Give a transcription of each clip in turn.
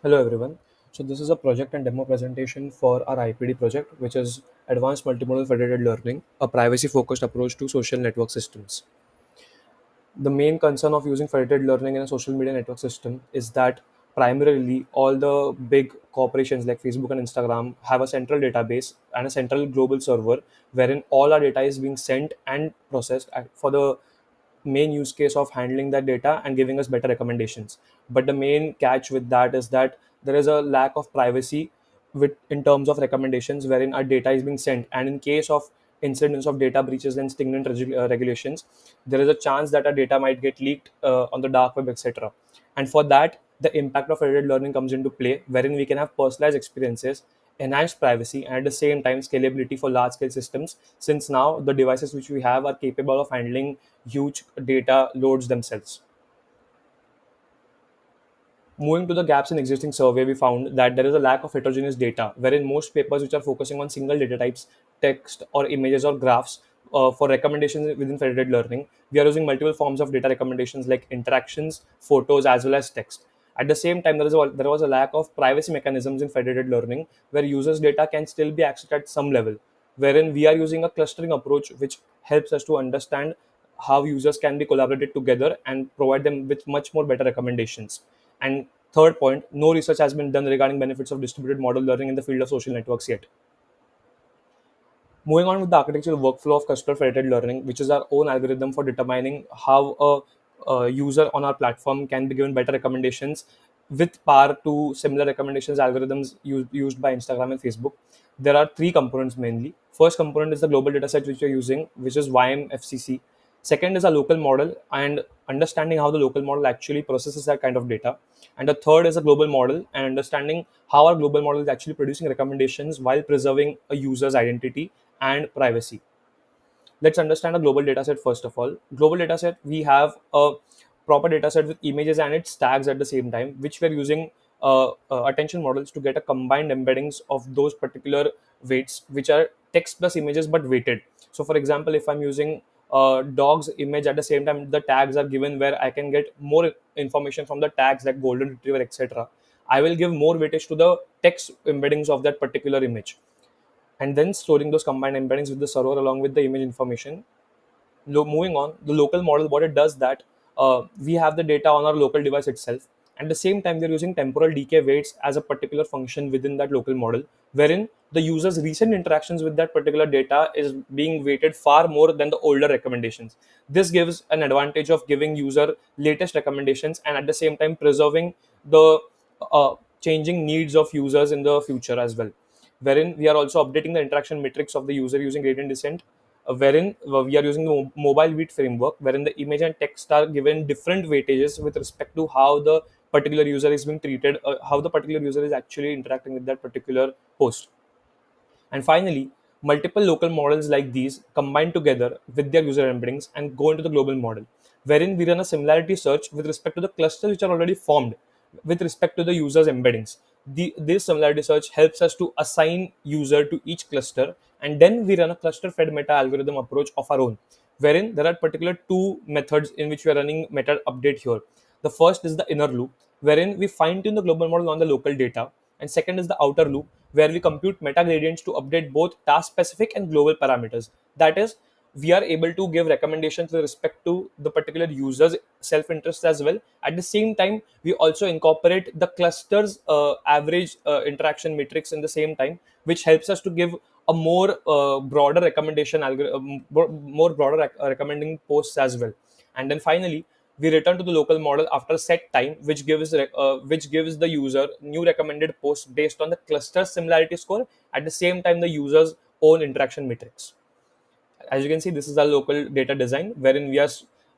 Hello everyone. So this is a project and demo presentation for our IPD project, which is Advanced Multimodal Federated Learning, a privacy-focused approach to social network systems. The main concern of using federated learning in a social media network system is that primarily all the big corporations like Facebook and Instagram have a central database and a central global server wherein all our data is being sent and processed for the main use case of handling that data and giving us better recommendations. But the main catch with that is that there is a lack of privacy with in terms of recommendations wherein our data is being sent, and in case of incidents of data breaches and stagnant regulations, there is a chance that our data might get leaked on the dark web, etc. And for that, the impact of federated learning comes into play, wherein we can have personalized experiences, enhanced privacy, and at the same time scalability for large scale systems, since now the devices which we have are capable of handling huge data loads themselves. Moving to the gaps in existing survey, we found that there is a lack of heterogeneous data, wherein most papers which are focusing on single data types, text or images or graphs, for recommendations within federated learning, we are using multiple forms of data recommendations like interactions, photos, as well as text. At the same time, there was a lack of privacy mechanisms in federated learning, where users' data can still be accessed at some level, wherein we are using a clustering approach which helps us to understand how users can be collaborated together and provide them with much more better recommendations. And third point, no research has been done regarding benefits of distributed model learning in the field of social networks yet. Moving on with the architectural workflow of cluster federated learning, which is our own algorithm for determining how a user on our platform can be given better recommendations with par to similar recommendations algorithms used by Instagram and Facebook. There are three components mainly. First component is the global dataset which you're using, which is YMFCC. Second is a local model and understanding how the local model actually processes that kind of data. And the third is a global model and understanding how our global model is actually producing recommendations while preserving a user's identity and privacy. Let's understand a global dataset first of all. Global dataset, we have a proper dataset with images and its tags at the same time, which we're using attention models to get a combined embeddings of those particular weights, which are text plus images but weighted. So, for example, if I'm using dog's image at the same time, the tags are given where I can get more information from the tags like golden retriever, etc. I will give more weightage to the text embeddings of that particular image, and then storing those combined embeddings with the server along with the image information. Moving on, the local model, what it does that we have the data on our local device itself. At the same time, we're using temporal decay weights as a particular function within that local model, wherein the user's recent interactions with that particular data is being weighted far more than the older recommendations. This gives an advantage of giving user latest recommendations and at the same time preserving the changing needs of users in the future as well, wherein we are also updating the interaction metrics of the user using gradient descent, wherein we are using the mobile weight framework, wherein the image and text are given different weightages with respect to how the particular user is being treated, how the particular user is actually interacting with that particular post. And finally, multiple local models like these combine together with their user embeddings and go into the global model, wherein we run a similarity search with respect to the clusters which are already formed with respect to the user's embeddings. This similarity search helps us to assign user to each cluster, and then we run a cluster fed meta algorithm approach of our own, wherein there are particular two methods in which we are running meta update here. The first is the inner loop, wherein we fine tune the global model on the local data, and second is the outer loop, where we compute meta gradients to update both task specific and global parameters. That is, we are able to give recommendations with respect to the particular user's self interest as well. At the same time, we also incorporate the cluster's average interaction matrix in the same time, which helps us to give a more broader recommendation more broader recommending posts as well. And then finally, we return to the local model after a set time, which gives the user new recommended posts based on the cluster similarity score, at the same time the user's own interaction matrix. As you can see, this is our local data design, wherein we are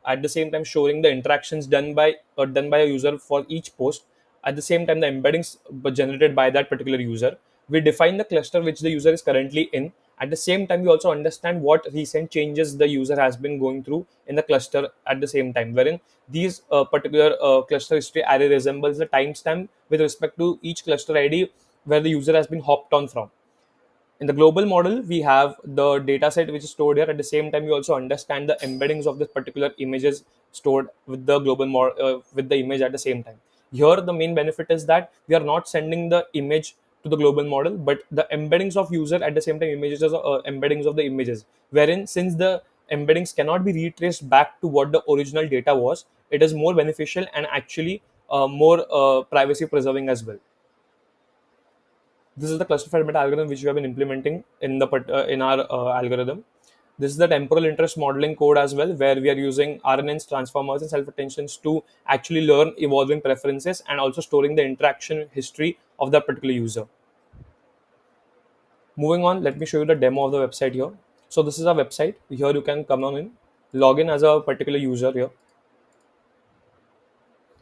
at the same time showing the interactions done by a user for each post. At the same time, the embeddings were generated by that particular user. We define the cluster which the user is currently in. At the same time, we also understand what recent changes the user has been going through in the cluster at the same time, wherein these particular cluster history array resembles the timestamp with respect to each cluster ID where the user has been hopped on from. In the global model, we have the data set which is stored here. At the same time, we also understand the embeddings of this particular images stored with the with the image at the same time. Here the main benefit is that we are not sending the image to the global model, but the embeddings of user at the same time images are embeddings of the images, wherein since the embeddings cannot be retraced back to what the original data was, it is more beneficial and actually more privacy preserving as well. This is the cluster fragment algorithm which we have been implementing in the in our algorithm. This is the temporal interest modeling code as well, where we are using RNNs, transformers, and self-attentions to actually learn evolving preferences and also storing the interaction history of that particular user. Moving on, let me show you the demo of the website here. So this is our website. Here you can come on in, log in as a particular user here.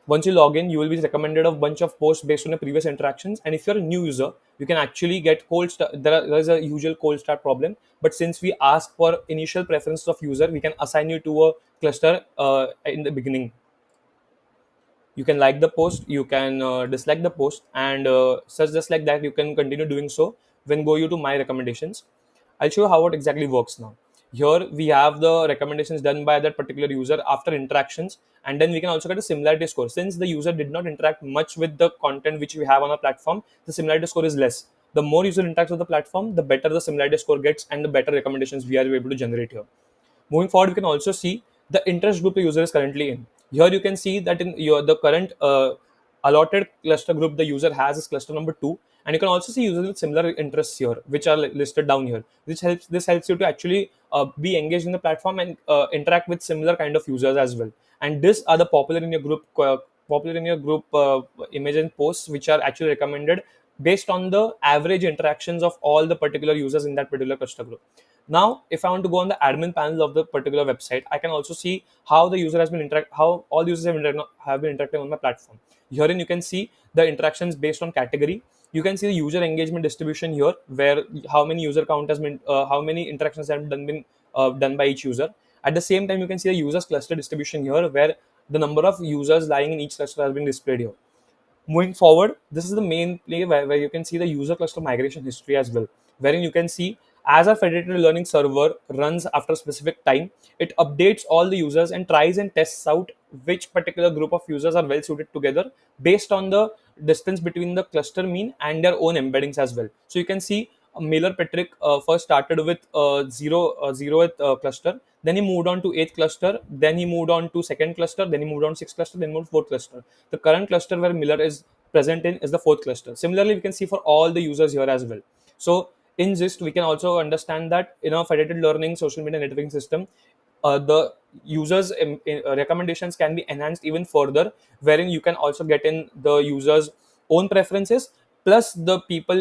Once you log in, you will be recommended a bunch of posts based on your previous interactions. And if you're a new user, you can actually get cold start. There is a usual cold start problem. But since we ask for initial preferences of user, we can assign you to a cluster in the beginning. You can like the post, you can dislike the post, and such just like that, you can continue doing so. When go you to my recommendations, I'll show you how it exactly works now. Here we have the recommendations done by that particular user after interactions, and then we can also get a similarity score. Since the user did not interact much with the content which we have on our platform, the similarity score is less. The more user interacts with the platform, the better the similarity score gets and the better recommendations we are able to generate here. Moving forward, we can also see the interest group the user is currently in. Here you can see that in your the current allotted cluster group the user has is cluster number 2, and you can also see users with similar interests here, which are listed down here. This helps you to actually be engaged in the platform and interact with similar kind of users as well. And this are the popular in your group image and posts which are actually recommended based on the average interactions of all the particular users in that particular cluster group. Now, if I want to go on the admin panel of the particular website, I can also see how the user has been how all users have been interacting on my platform. Herein, you can see the interactions based on category. You can see the user engagement distribution here, where how many user count has been, how many interactions have been done by each user. At the same time, you can see the users cluster distribution here, where the number of users lying in each cluster has been displayed here. Moving forward, this is the main play where you can see the user cluster migration history as well, wherein you can see as our federated learning server runs after a specific time, it updates all the users and tries and tests out which particular group of users are well suited together based on the distance between the cluster mean and their own embeddings as well. So you can see Miller Patrick first started with zeroth cluster, then he moved on to eighth cluster, then he moved on to second cluster, then he moved on to sixth cluster, then moved to fourth cluster. The current cluster where Miller is present in is the fourth cluster. Similarly, we can see for all the users here as well. So in GIST, we can also understand that in a federated learning social media networking system, the users recommendations can be enhanced even further, wherein you can also get in the users own preferences plus the people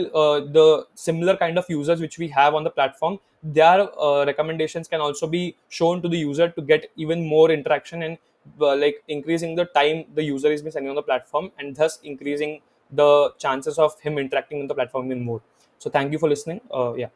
the similar kind of users which we have on the platform. Their recommendations can also be shown to the user to get even more interaction and like increasing the time the user is been spending on the platform, and thus increasing the chances of him interacting on the platform even more. So thank you for listening. Yeah.